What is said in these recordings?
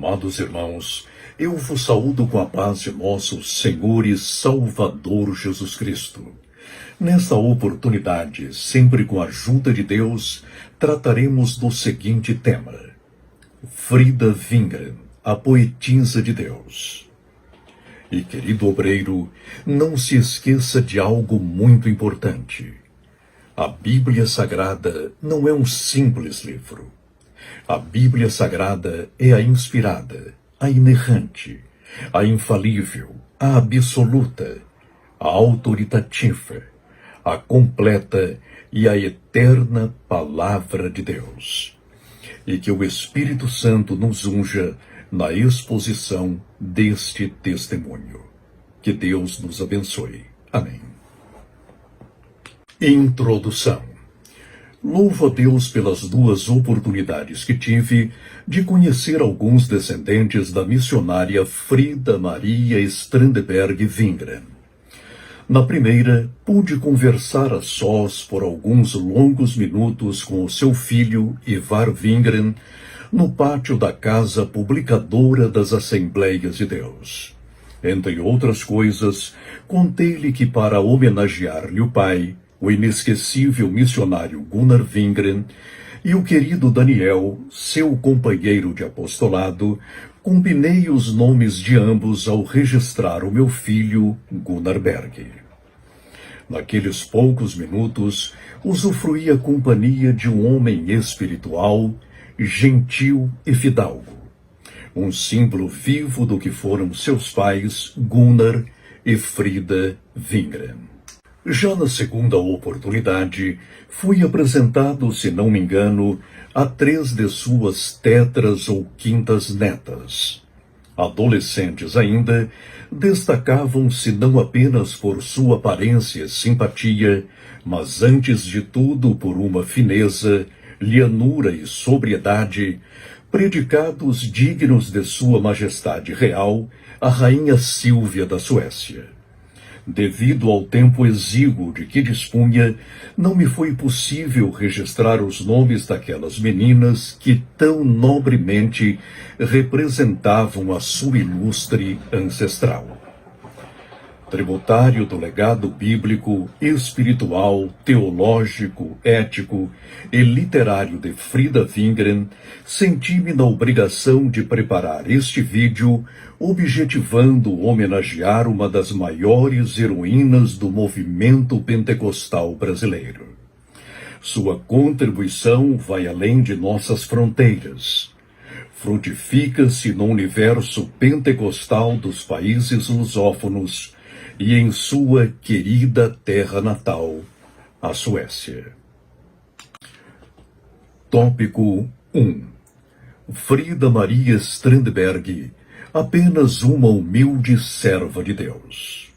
Amados irmãos, eu vos saúdo com a paz de nosso Senhor e Salvador Jesus Cristo. Nesta oportunidade, sempre com a ajuda de Deus, trataremos do seguinte tema: Frida Wingren, a poetisa de Deus. E, querido obreiro, não se esqueça de algo muito importante. A Bíblia Sagrada não é um simples livro. A Bíblia Sagrada é a inspirada, a inerrante, a infalível, a absoluta, a autoritativa, a completa e a eterna Palavra de Deus. E que o Espírito Santo nos unja na exposição deste testemunho. Que Deus nos abençoe. Amém. Introdução. Louvo a Deus pelas duas oportunidades que tive de conhecer alguns descendentes da missionária Frida Maria Strandberg Wingren. Na primeira, pude conversar a sós por alguns longos minutos com o seu filho, Ivar Wingren, no pátio da Casa Publicadora das Assembleias de Deus. Entre outras coisas, contei-lhe que para homenagear-lhe o pai, o inesquecível missionário Gunnar Wingren, e o querido Daniel, seu companheiro de apostolado, combinei os nomes de ambos ao registrar o meu filho, Gunnar Berg. Naqueles poucos minutos, usufruí a companhia de um homem espiritual, gentil e fidalgo, um símbolo vivo do que foram seus pais, Gunnar e Frida Wingren. Já na segunda oportunidade, fui apresentado, se não me engano, a 3 de suas tetras ou quintas netas. Adolescentes ainda, destacavam-se não apenas por sua aparência e simpatia, mas antes de tudo por uma fineza, lhanura e sobriedade, predicados dignos de sua majestade real, a rainha Sílvia da Suécia. Devido ao tempo exíguo de que dispunha, não me foi possível registrar os nomes daquelas meninas que tão nobremente representavam a sua ilustre ancestral. Tributário do legado bíblico, espiritual, teológico, ético e literário de Frida Wingren, senti-me na obrigação de preparar este vídeo, objetivando homenagear uma das maiores heroínas do movimento pentecostal brasileiro. Sua contribuição vai além de nossas fronteiras. Frutifica-se no universo pentecostal dos países lusófonos e em sua querida terra natal, a Suécia. Tópico 1. Frida Maria Strandberg, apenas uma humilde serva de Deus.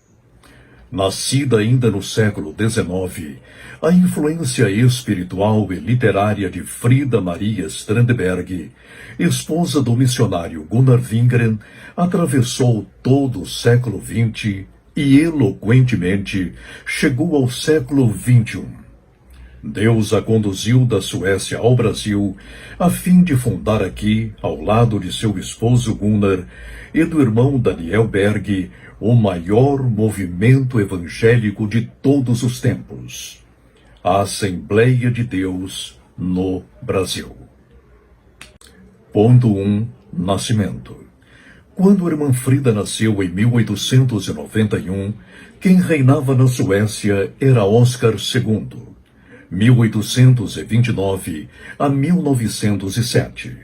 Nascida ainda no século XIX, a influência espiritual e literária de Frida Maria Strandberg, esposa do missionário Gunnar Wingren, atravessou todo o século XX e eloquentemente chegou ao século XXI. Deus a conduziu da Suécia ao Brasil, a fim de fundar aqui, ao lado de seu esposo Gunnar e do irmão Daniel Berg, o maior movimento evangélico de todos os tempos, a Assembleia de Deus no Brasil. Ponto 1. Nascimento. Quando a irmã Frida nasceu em 1891, quem reinava na Suécia era Oscar II, 1829 a 1907.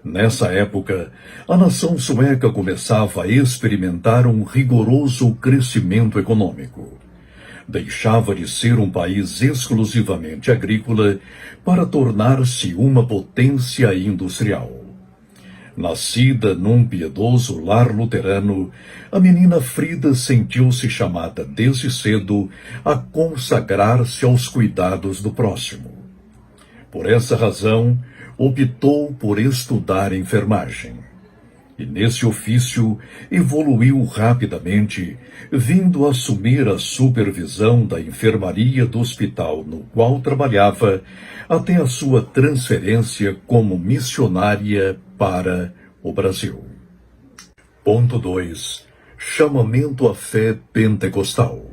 Nessa época, a nação sueca começava a experimentar um rigoroso crescimento econômico. Deixava de ser um país exclusivamente agrícola para tornar-se uma potência industrial. Nascida num piedoso lar luterano, a menina Frida sentiu-se chamada desde cedo a consagrar-se aos cuidados do próximo. Por essa razão, optou por estudar enfermagem. E nesse ofício evoluiu rapidamente, vindo a assumir a supervisão da enfermaria do hospital no qual trabalhava, até a sua transferência como missionária para o Brasil. Ponto 2. Chamamento à fé pentecostal.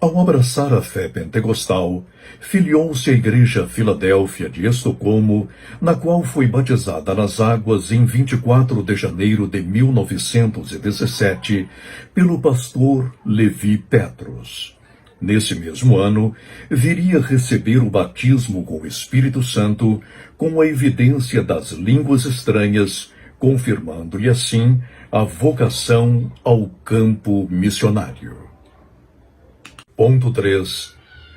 Ao abraçar a fé pentecostal, filiou-se à Igreja Filadélfia de Estocolmo, na qual foi batizada nas águas em 24 de janeiro de 1917 pelo pastor Levi Petros. Nesse mesmo ano, viria receber o batismo com o Espírito Santo, com a evidência das línguas estranhas, confirmando-lhe assim a vocação ao campo missionário. Ponto 3.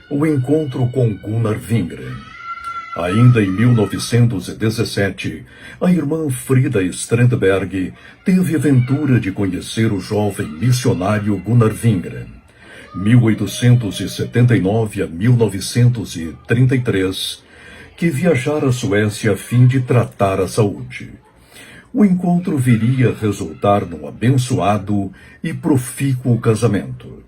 O encontro com Gunnar Wingren. Ainda em 1917, a irmã Frida Strandberg teve a aventura de conhecer o jovem missionário Gunnar Wingren, 1879 a 1933, que viajara à Suécia a fim de tratar a saúde. O encontro viria a resultar num abençoado e profícuo casamento.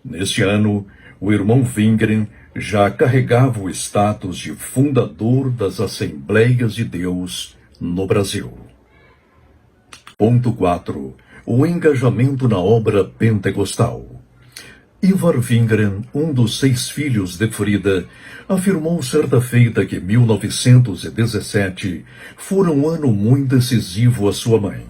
Neste ano, o irmão Wingren já carregava o status de fundador das Assembleias de Deus no Brasil. Ponto 4. O engajamento na obra pentecostal. Ivar Wingren, um dos 6 filhos de Frida, afirmou certa feita que 1917 fora um ano muito decisivo à sua mãe.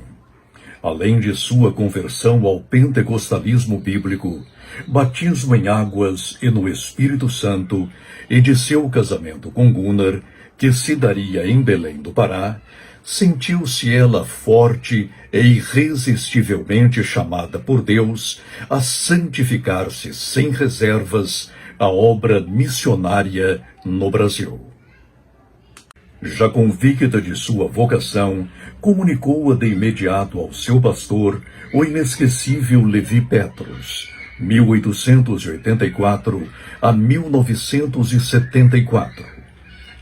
Além de sua conversão ao pentecostalismo bíblico, batismo em águas e no Espírito Santo, e de seu casamento com Gunnar, que se daria em Belém do Pará, sentiu-se ela forte e irresistivelmente chamada por Deus a santificar-se sem reservas a obra missionária no Brasil. Já convicta de sua vocação, comunicou-a de imediato ao seu pastor, o inesquecível Levi Petros, 1884 a 1974.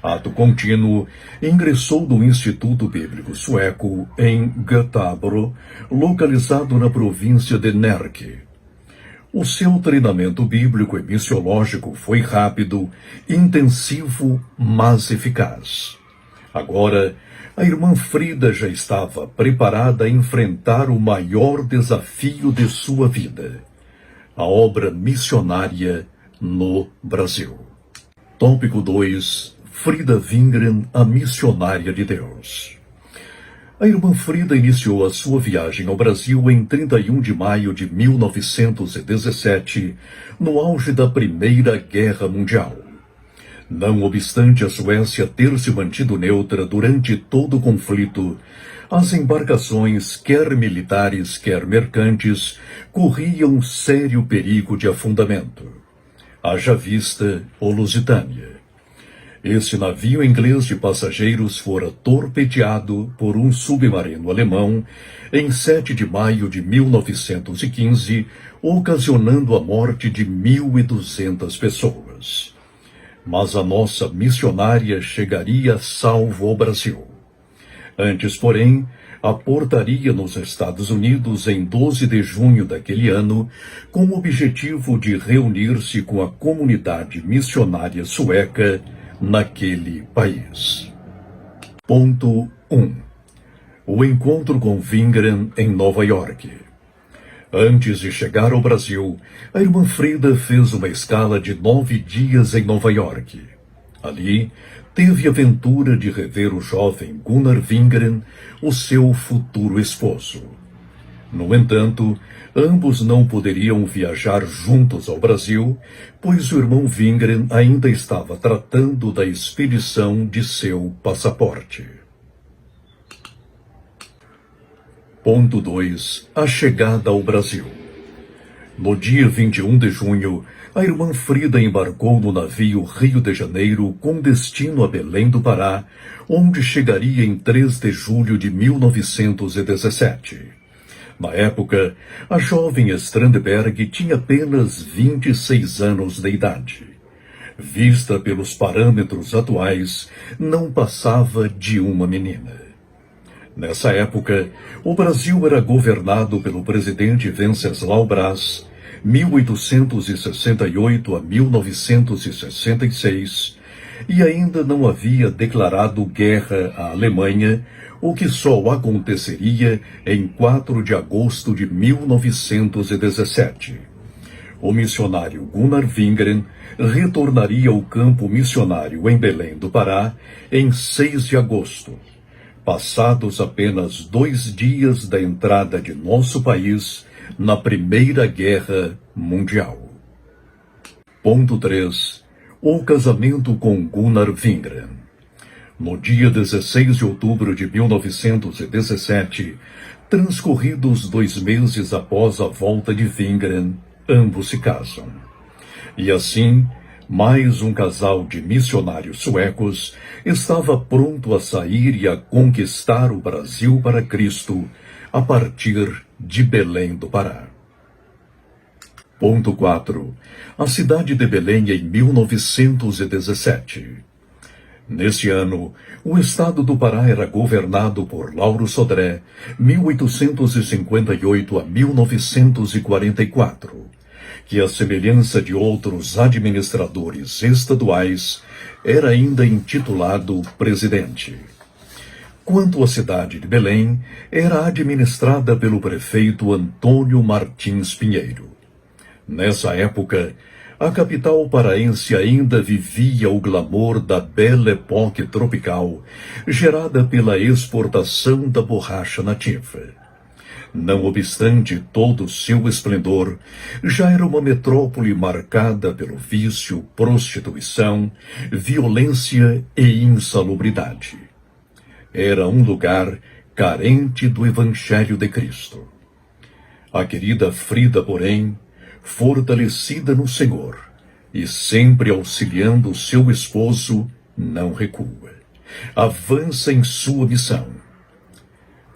Ato contínuo, ingressou no Instituto Bíblico Sueco em Göteborg, localizado na província de Närke. O seu treinamento bíblico e missiológico foi rápido, intensivo, mas eficaz. Agora, a irmã Frida já estava preparada a enfrentar o maior desafio de sua vida: a obra missionária no Brasil. Tópico 2. Frida Wingren, a missionária de Deus. A irmã Frida iniciou a sua viagem ao Brasil em 31 de maio de 1917, no auge da Primeira Guerra Mundial. Não obstante a Suécia ter se mantido neutra durante todo o conflito, as embarcações, quer militares, quer mercantes, corriam sério perigo de afundamento. Haja vista o Lusitânia. Esse navio inglês de passageiros fora torpedeado por um submarino alemão em 7 de maio de 1915, ocasionando a morte de 1.200 pessoas. Mas a nossa missionária chegaria salvo ao Brasil. Antes, porém, aportaria nos Estados Unidos em 12 de junho daquele ano, com o objetivo de reunir-se com a comunidade missionária sueca naquele país. Ponto 1. O encontro com Wingren em Nova York. Antes de chegar ao Brasil, a irmã Frida fez uma escala de 9 dias em Nova York. Ali, teve a aventura de rever o jovem Gunnar Wingren, o seu futuro esposo. No entanto, ambos não poderiam viajar juntos ao Brasil, pois o irmão Wingren ainda estava tratando da expedição de seu passaporte. Ponto 2. A chegada ao Brasil. No dia 21 de junho, a irmã Frida embarcou no navio Rio de Janeiro com destino a Belém do Pará, onde chegaria em 3 de julho de 1917. Na época, a jovem Strandberg tinha apenas 26 anos de idade. Vista pelos parâmetros atuais, não passava de uma menina. Nessa época, o Brasil era governado pelo presidente Venceslau Braz, 1868 a 1966, e ainda não havia declarado guerra à Alemanha, o que só aconteceria em 4 de agosto de 1917. O missionário Gunnar Wingren retornaria ao campo missionário em Belém do Pará em 6 de agosto, passados apenas 2 dias da entrada de nosso país na Primeira Guerra Mundial. Ponto 3. O casamento com Gunnar Wingren. No dia 16 de outubro de 1917, transcorridos 2 meses após a volta de Wingren, ambos se casam. E assim, mais um casal de missionários suecos estava pronto a sair e a conquistar o Brasil para Cristo a partir de Belém do Pará. Ponto 4. A cidade de Belém em 1917. Neste ano, o estado do Pará era governado por Lauro Sodré, 1858 a 1944, que, à semelhança de outros administradores estaduais, era ainda intitulado presidente. Quanto à cidade de Belém, era administrada pelo prefeito Antônio Martins Pinheiro. Nessa época, a capital paraense ainda vivia o glamour da Belle Époque tropical, gerada pela exportação da borracha nativa. Não obstante todo o seu esplendor, já era uma metrópole marcada pelo vício, prostituição, violência e insalubridade. Era um lugar carente do Evangelho de Cristo. A querida Frida, porém, fortalecida no Senhor e sempre auxiliando seu esposo, não recua. Avança em sua missão.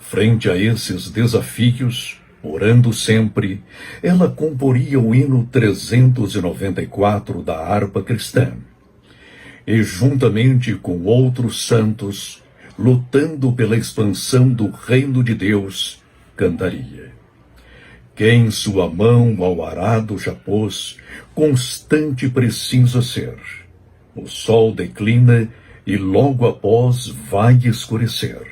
Frente a esses desafios, orando sempre, ela comporia o hino 394 da harpa cristã. E juntamente com outros santos, lutando pela expansão do reino de Deus, cantaria: quem sua mão ao arado já pôs, constante precisa ser. O sol declina e logo após vai escurecer.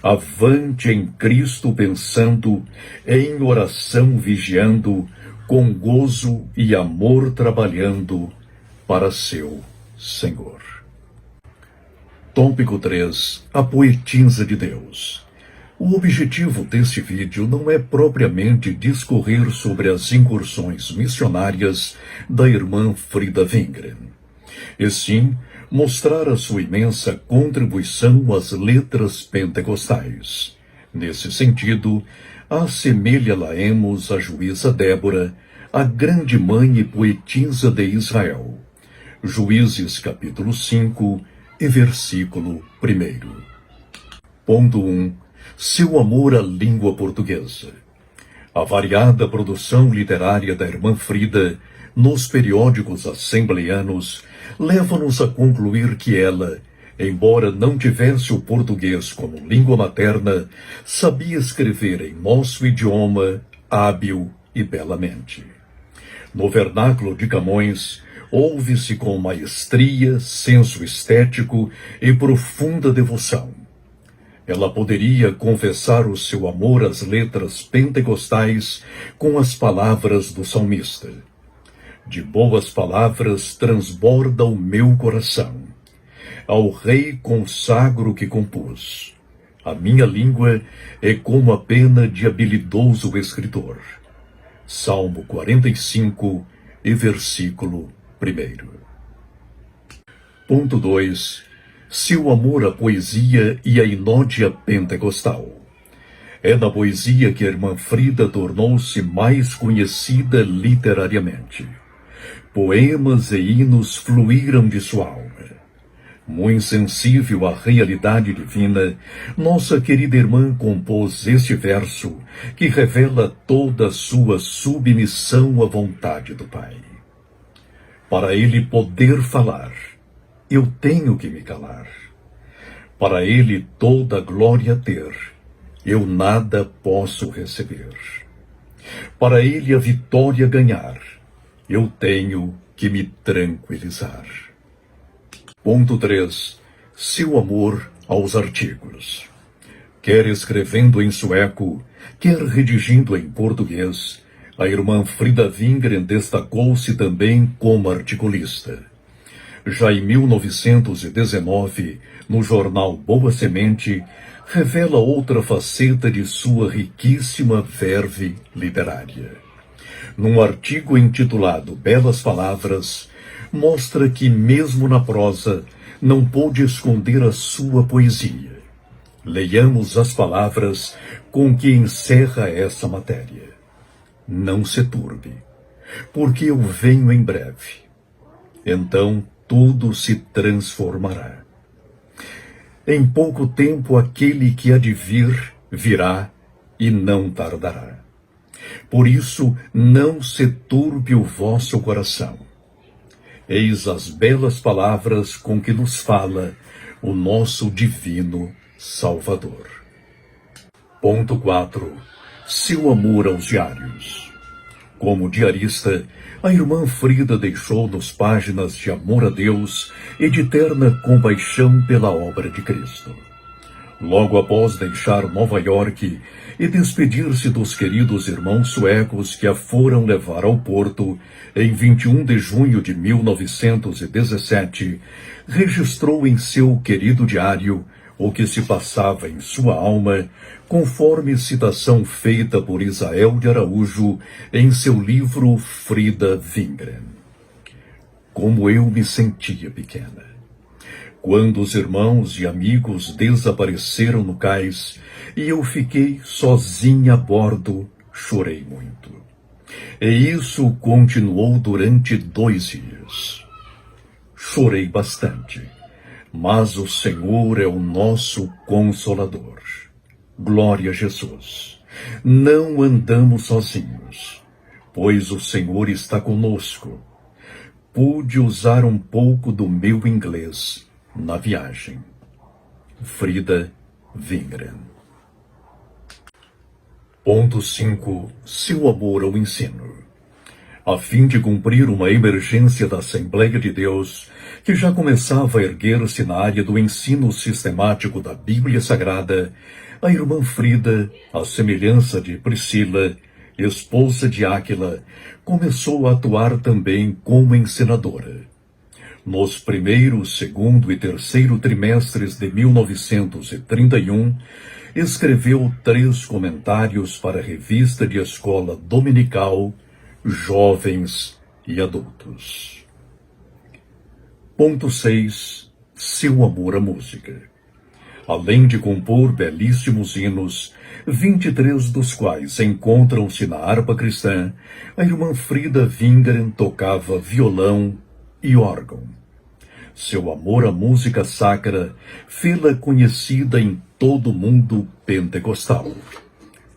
Avante em Cristo pensando, em oração vigiando, com gozo e amor trabalhando para seu Senhor. Tópico 3. A poetisa de Deus. O objetivo deste vídeo não é propriamente discorrer sobre as incursões missionárias da irmã Frida Wingren, e sim mostrar a sua imensa contribuição às letras pentecostais. Nesse sentido, assemelha-la-emos a juíza Débora, a grande mãe e poetisa de Israel. Juízes capítulo 5 e versículo 1. Ponto 1. Seu amor à língua portuguesa. A variada produção literária da irmã Frida nos periódicos assembleanos leva-nos a concluir que ela, embora não tivesse o português como língua materna, sabia escrever em nosso idioma hábil e belamente. No vernáculo de Camões, ouve-se com maestria, senso estético e profunda devoção. Ela poderia confessar o seu amor às letras pentecostais com as palavras do salmista: de boas palavras transborda o meu coração. Ao rei consagro o que compus. A minha língua é como a pena de habilidoso escritor. Salmo 45 e versículo 1. Ponto 2. Seu amor à poesia e à inódia pentecostal. É na poesia que a irmã Frida tornou-se mais conhecida literariamente. Poemas e hinos fluíram de sua alma. Muito sensível à realidade divina, nossa querida irmã compôs este verso que revela toda a sua submissão à vontade do Pai. Para ele poder falar, eu tenho que me calar. Para ele toda a glória ter, eu nada posso receber. Para ele a vitória ganhar, eu tenho que me tranquilizar. Ponto 3. Seu amor aos artigos. Quer escrevendo em sueco, quer redigindo em português, a irmã Frida Wingren destacou-se também como articulista. Já em 1919, no jornal Boa Semente, revela outra faceta de sua riquíssima verve literária. Num artigo intitulado Belas Palavras, mostra que, mesmo na prosa, não pôde esconder a sua poesia. Leiamos as palavras com que encerra essa matéria. Não se turbe, porque eu venho em breve. Então tudo se transformará. Em pouco tempo aquele que há de vir, virá e não tardará. Por isso não se turbe o vosso coração. Eis as belas palavras com que nos fala o nosso divino Salvador. Ponto 4. Seu amor aos diários. Como diarista, a irmã Frida deixou-nos páginas de amor a Deus e de terna compaixão pela obra de Cristo. Logo após deixar Nova York e despedir-se dos queridos irmãos suecos que a foram levar ao Porto, em 21 de junho de 1917, registrou em seu querido diário o que se passava em sua alma, conforme citação feita por Isael de Araújo em seu livro Frida Wingren. Como eu me sentia pequena. Quando os irmãos e amigos desapareceram no cais e eu fiquei sozinha a bordo, chorei muito. E isso continuou durante 2 dias. Chorei bastante, mas o Senhor é o nosso Consolador. Glória a Jesus. Não andamos sozinhos, pois o Senhor está conosco. Pude usar um pouco do meu inglês na viagem. Frida Wingren. Ponto 5. Seu amor ao ensino. A fim de cumprir uma emergência da Assembleia de Deus, que já começava a erguer-se na área do ensino sistemático da Bíblia Sagrada, a irmã Frida, à semelhança de Priscila, esposa de Áquila, começou a atuar também como ensinadora. Nos primeiro, segundo e terceiro trimestres de 1931, escreveu 3 comentários para a revista de escola dominical Jovens e Adultos. Ponto 6. Seu amor à música. Além de compor belíssimos hinos, 23 dos quais encontram-se na harpa cristã, a irmã Frida Wingren tocava violão e órgão. Seu amor à música sacra fê-la conhecida em todo o mundo pentecostal.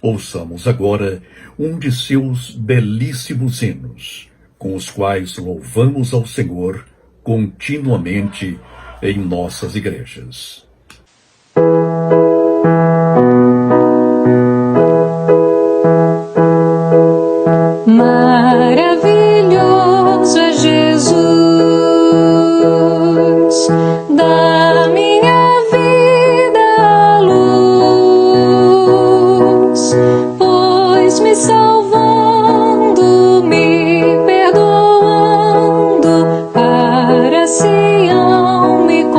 Ouçamos agora um de seus belíssimos hinos, com os quais louvamos ao Senhor continuamente em nossas igrejas. Maravilhoso é Jesus, da minha vida a luz, pois me salvando, me perdoando, para Sião me conduz.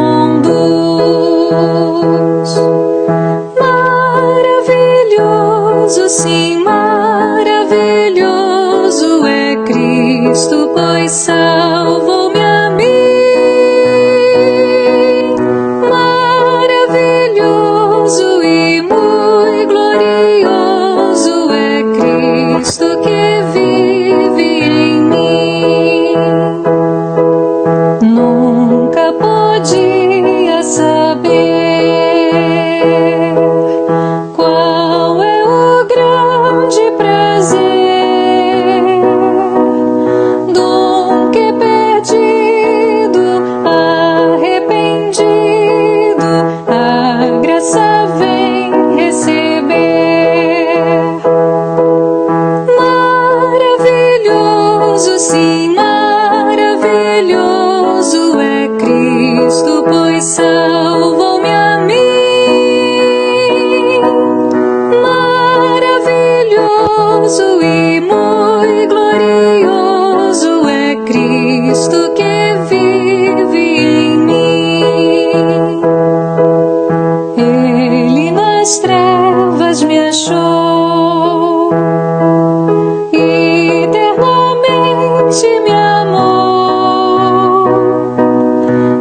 maravilhoso e muito glorioso é Cristo que vive em mim. Ele nas trevas me achou, eternamente me amou.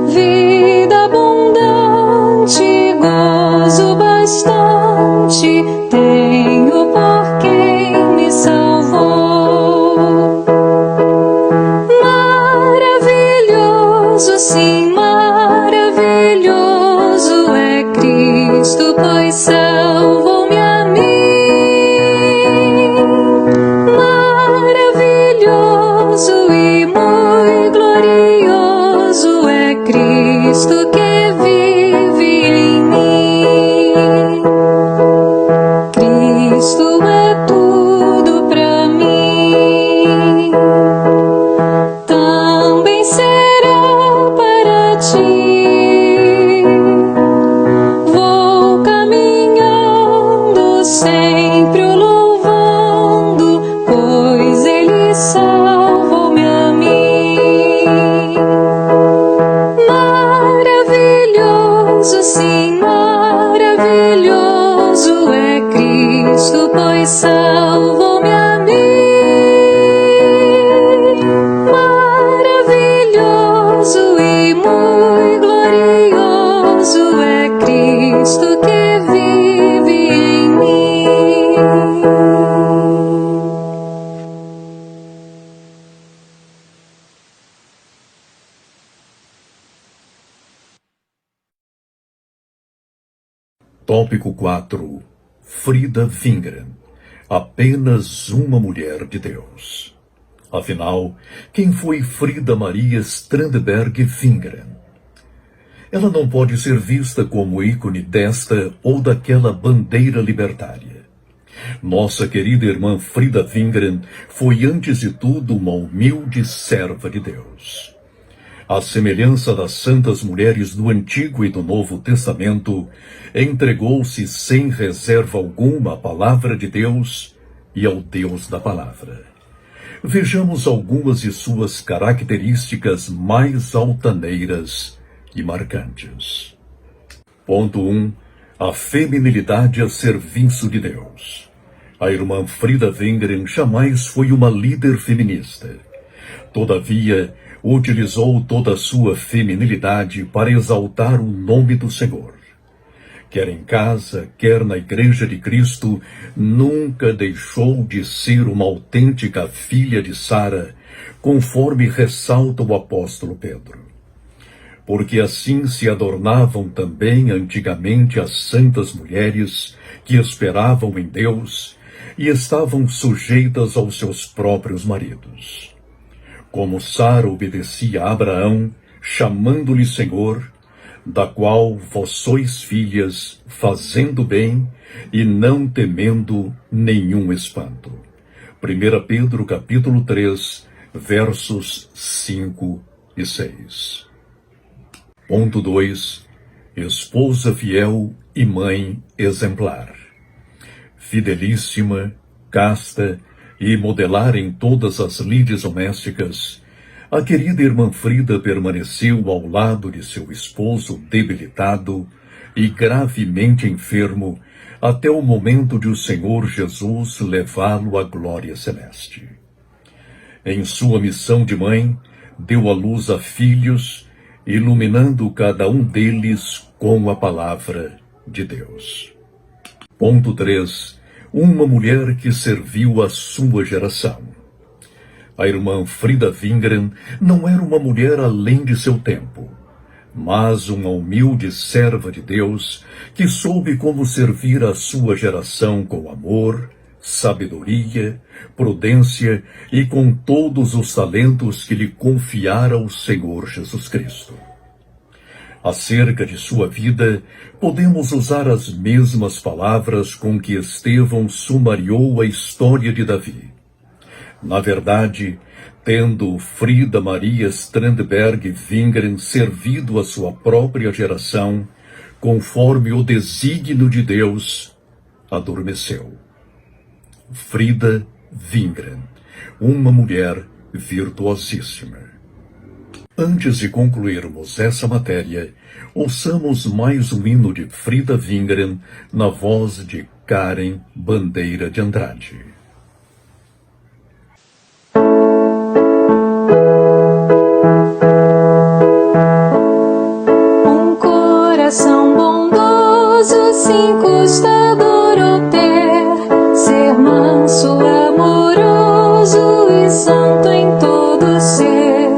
Vida abundante, gozo bastante, tenho por quem me salvou. Maravilhoso, sim, maravilhoso é Cristo, pois salvou-me a mim. Maravilhoso e muito glorioso é Cristo que vive em mim. Cristo é tudo pra mim, também será para ti. Vou caminhando sempre o louvando, pois Ele salvou-me a mim. Maravilhoso, sim, maravilhoso é Cristo, pois salvou-me a mim. Maravilhoso e muito glorioso é Cristo que vive em mim. Tópico 4. Frida Wingren. Apenas uma mulher de Deus. Afinal, quem foi Frida Maria Strandberg Wingren? Ela não pode ser vista como ícone desta ou daquela bandeira libertária. Nossa querida irmã Frida Wingren foi antes de tudo uma humilde serva de Deus. À semelhança das santas mulheres do Antigo e do Novo Testamento, entregou-se sem reserva alguma à palavra de Deus e ao Deus da palavra. Vejamos algumas de suas características mais altaneiras e marcantes. Ponto 1. A feminilidade a serviço de Deus. A irmã Frida Wingren jamais foi uma líder feminista. Todavia, utilizou toda a sua feminilidade para exaltar o nome do Senhor. Quer em casa, quer na Igreja de Cristo, nunca deixou de ser uma autêntica filha de Sara, conforme ressalta o apóstolo Pedro. Porque assim se adornavam também antigamente as santas mulheres que esperavam em Deus e estavam sujeitas aos seus próprios maridos. Como Sara obedecia a Abraão, chamando-lhe Senhor, da qual vós sois filhas, fazendo bem e não temendo nenhum espanto. 1 Pedro capítulo 3, versos 5 e 6. Ponto 2. Esposa fiel e mãe exemplar. Fidelíssima, casta e modelar em todas as lides domésticas, a querida irmã Frida permaneceu ao lado de seu esposo debilitado e gravemente enfermo até o momento de o Senhor Jesus levá-lo à glória celeste. Em sua missão de mãe, deu à luz a filhos, iluminando cada um deles com a palavra de Deus. Ponto 3. Uma mulher que serviu a sua geração. A irmã Frida Wingren não era uma mulher além de seu tempo, mas uma humilde serva de Deus que soube como servir a sua geração com amor, sabedoria, prudência e com todos os talentos que lhe confiara o Senhor Jesus Cristo. Acerca de sua vida, podemos usar as mesmas palavras com que Estevão sumariou a história de Davi. Na verdade, tendo Frida Maria Strandberg Wingren servido a sua própria geração, conforme o desígnio de Deus, adormeceu. Frida Wingren, uma mulher virtuosíssima. Antes de concluirmos essa matéria, ouçamos mais um hino de Frida Wingren na voz de Karen Bandeira de Andrade. Um coração bondoso se encostador obter, ser manso, amoroso e santo em todo ser,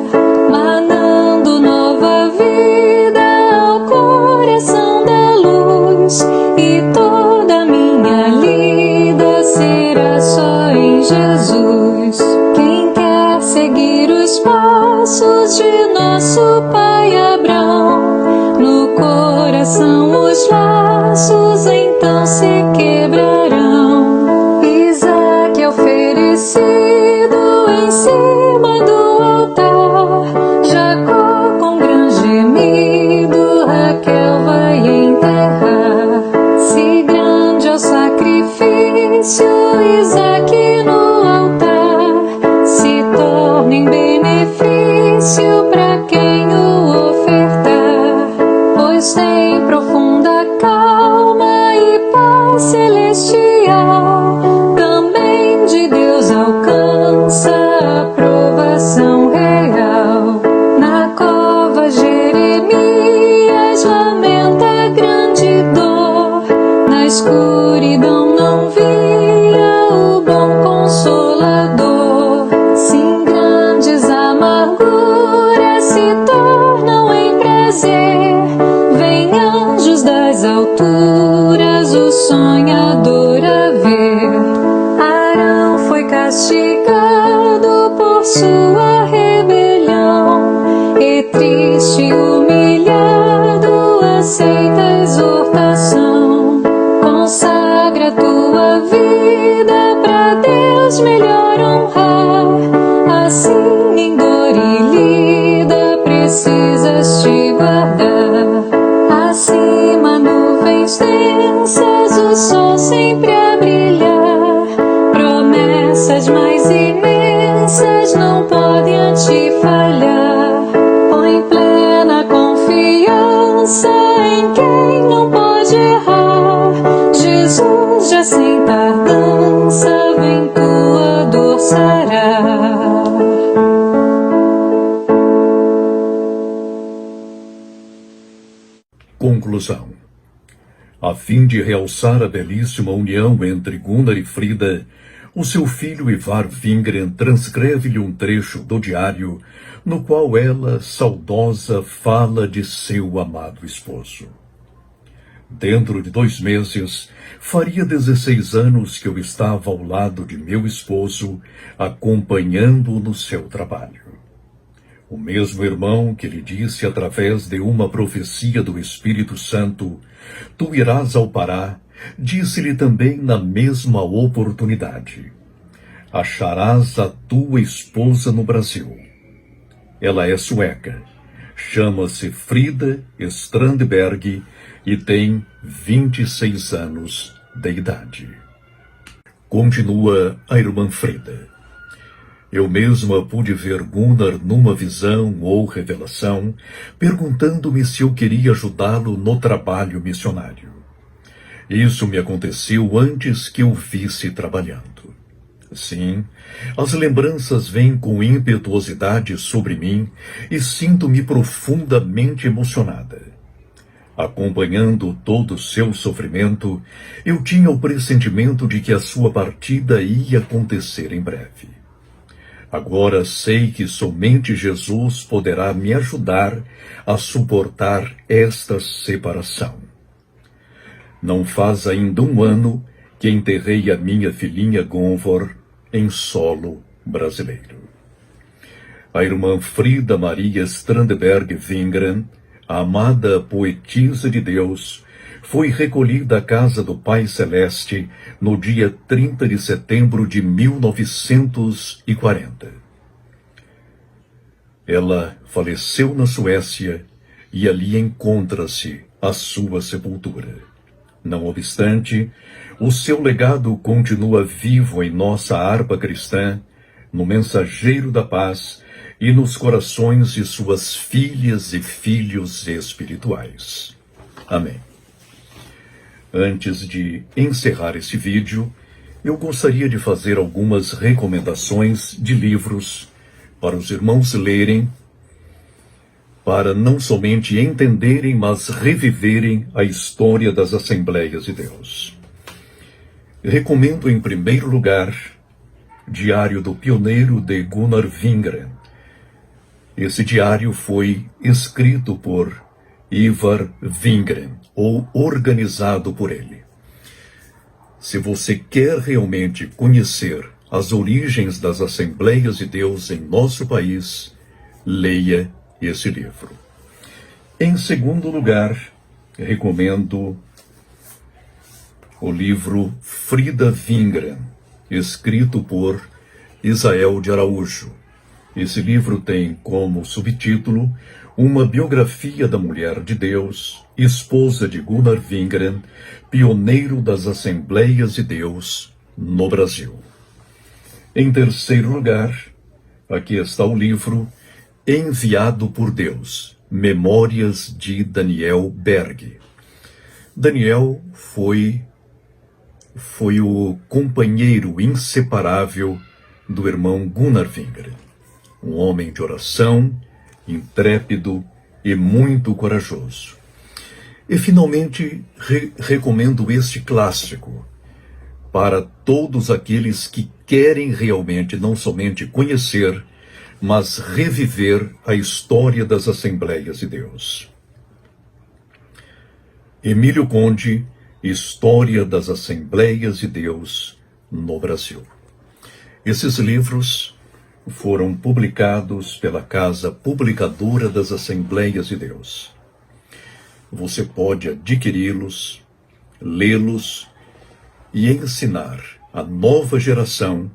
manando nova vida ao coração da luz, e toda minha lida será só em Jesus. Quem quer seguir os passos de nosso Pai Abrão, no coração os laços então se quebrarão. Isaac é oferecido em cima do altar, Jacó com grande gemido Raquel vai enterrar. Se grande é o sacrifício, Isaac no altar se torna em benefício para quem o ofertar, pois tem profunda calma e paz celestial, também de Deus alcança a aprovação real. Na cova Jeremias lamenta grande dor, na escuridão não via o bom Consolador. Sim, grandes amarguras se tornam em prazer, vem anjos das alturas o sonhador a ver. Arão foi castigado por sua rebelião, e triste e humilhado aceita a exortação. Consagra tua vida pra Deus melhor honrar, assim em dor e lida precisas te guardar. Acima nuvens densas o sol sempre a brilhar, promessas mais imensas não podem a ti falhar. Põe plena confiança em quem não pode errar, Jesus já sem tardança vem tua dor sarar. Conclusão. A fim de realçar a belíssima união entre Gunnar e Frida, o seu filho Ivar Wingren transcreve-lhe um trecho do diário no qual ela, saudosa, fala de seu amado esposo. Dentro de 2 meses, faria 16 anos que eu estava ao lado de meu esposo, acompanhando-o no seu trabalho. O mesmo irmão que lhe disse através de uma profecia do Espírito Santo, tu irás ao Pará, disse-lhe também na mesma oportunidade, acharás a tua esposa no Brasil. Ela é sueca, chama-se Frida Strandberg e tem 26 anos de idade. Continua a irmã Frida. Eu mesma pude ver Gunnar numa visão ou revelação, perguntando-me se eu queria ajudá-lo no trabalho missionário. Isso me aconteceu antes que eu visse trabalhando. Sim, as lembranças vêm com impetuosidade sobre mim e sinto-me profundamente emocionada. Acompanhando todo o seu sofrimento, eu tinha o pressentimento de que a sua partida ia acontecer em breve. Agora sei que somente Jesus poderá me ajudar a suportar esta separação. Não faz ainda 1 ano que enterrei a minha filhinha Gonvor em solo brasileiro. A irmã Frida Maria Strandberg Wingren, a amada poetisa de Deus, foi recolhida à casa do Pai Celeste no dia 30 de setembro de 1940. Ela faleceu na Suécia e ali encontra-se a sua sepultura, Não obstante, o seu legado continua vivo em nossa harpa cristã, no Mensageiro da Paz e nos corações de suas filhas e filhos espirituais. Amém. Antes de encerrar esse vídeo, eu gostaria de fazer algumas recomendações de livros para os irmãos lerem, para não somente entenderem, mas reviverem a história das Assembleias de Deus. Recomendo, em primeiro lugar, Diário do Pioneiro de Gunnar Wingren. Esse diário foi escrito por Ivar Wingren, ou organizado por ele. Se você quer realmente conhecer as origens das Assembleias de Deus em nosso país, leia esse livro. Em segundo lugar, recomendo o livro Frida Wingren, escrito por Isael de Araújo. Esse livro tem como subtítulo Uma biografia da mulher de Deus, esposa de Gunnar Wingren, pioneiro das Assembleias de Deus no Brasil. Em terceiro lugar, aqui está o livro Enviado por Deus, Memórias de Daniel Berg. Daniel foi o companheiro inseparável do irmão Gunnar Wingren, um homem de oração, intrépido e muito corajoso. E finalmente recomendo este clássico para todos aqueles que querem realmente não somente conhecer, mas reviver a história das Assembleias de Deus. Emílio Conde, História das Assembleias de Deus no Brasil. Esses livros foram publicados pela Casa Publicadora das Assembleias de Deus. Você pode adquiri-los, lê-los e ensinar a nova geração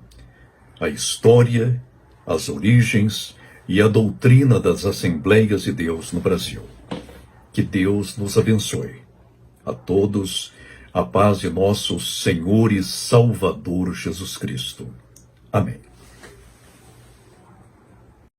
a história, as origens e a doutrina das Assembleias de Deus no Brasil. Que Deus nos abençoe. A todos, a paz de nosso Senhor e Salvador Jesus Cristo. Amém.